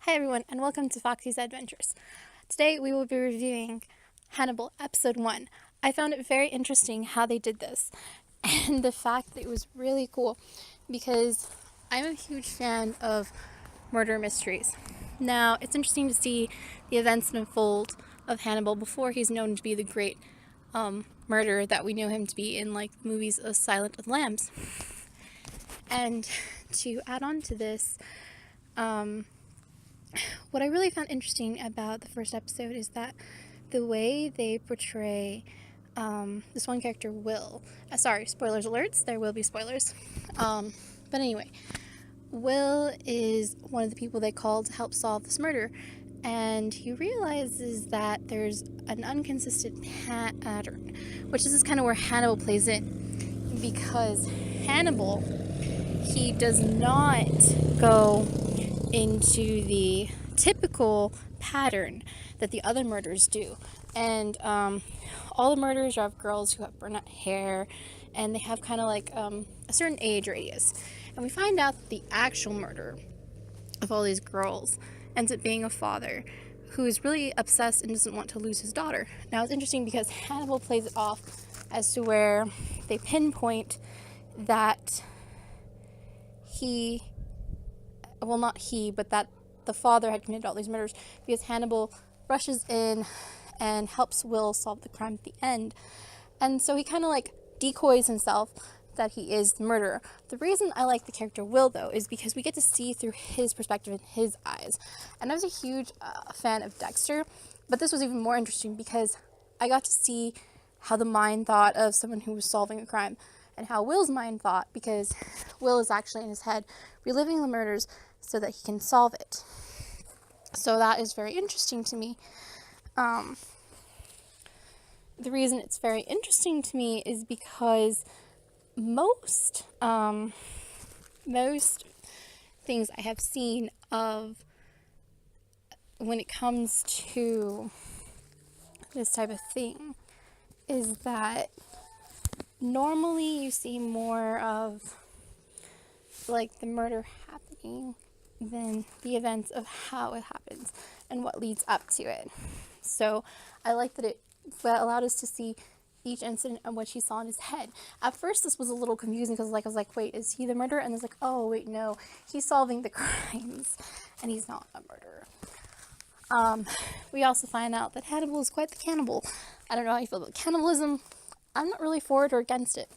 Hi everyone, and welcome to Foxy's Adventures. Today we will be reviewing Hannibal Episode 1. I found it very interesting how they did this, and the fact that it was really cool, because I'm a huge fan of murder mysteries. Now, it's interesting to see the events unfold of Hannibal before he's known to be the great murderer that we know him to be in, like, movies of Silence of the Lambs. And to add on to this, what I really found interesting about the first episode is that the way they portray this one character, Will. Sorry, spoilers alerts. There will be spoilers. But anyway, Will is one of the people they call to help solve this murder, and he realizes that there's an inconsistent pattern, which is kind of where Hannibal plays in, because Hannibal, he does not go into the typical pattern that the other murderers do. And all the murderers are of girls who have brunette hair, and they have kind of like a certain age radius. And we find out that the actual murderer of all these girls ends up being a father who is really obsessed and doesn't want to lose his daughter. Now, it's interesting because Hannibal plays it off as to where they pinpoint that that the father had committed all these murders, because Hannibal rushes in and helps Will solve the crime at the end. And so he kind of like decoys himself that he is the murderer. The reason I like the character Will, though, is because we get to see through his perspective and his eyes. And I was a huge fan of Dexter, but this was even more interesting because I got to see how the mind thought of someone who was solving a crime, and how Will's mind thought, because Will is actually in his head reliving the murders so that he can solve it. So that is very interesting to me. The reason it's very interesting to me is because most things I have seen of when it comes to this type of thing is that normally you see more of like the murder happening than the events of how it happens and what leads up to it. So I like that it allowed us to see each incident and what he saw in his head. At first this was a little confusing because I was like, wait, is he the murderer? And it's like, oh wait, no, he's solving the crimes and he's not a murderer. We also find out that Hannibal is quite the cannibal. I don't know how you feel about cannibalism. I'm not really for it or against it,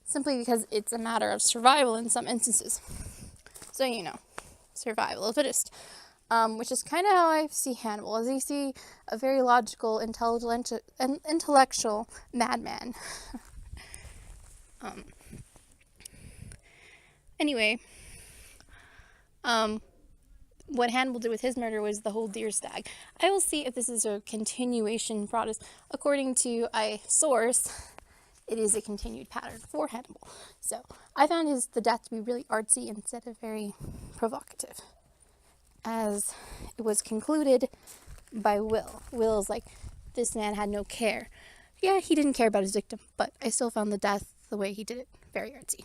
simply because it's a matter of survival in some instances. So, survival of the fittest, which is kind of how I see Hannibal, as you see a very logical, intellectual madman. Anyway, what Hannibal did with his murder was the whole deer stag. I will see if this is a continuation process. According to a source, it is a continued pattern for Hannibal. So I found the death to be really artsy instead of very provocative, as it was concluded by Will. Will is like, this man had no care. Yeah, he didn't care about his victim, but I still found the death, the way he did it, very artsy.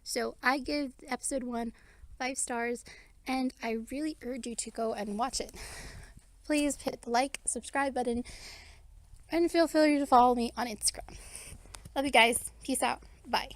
So I give episode 1 5 stars, and I really urge you to go and watch it. Please hit the like, subscribe button, and feel free to follow me on Instagram. Love you guys. Peace out. Bye.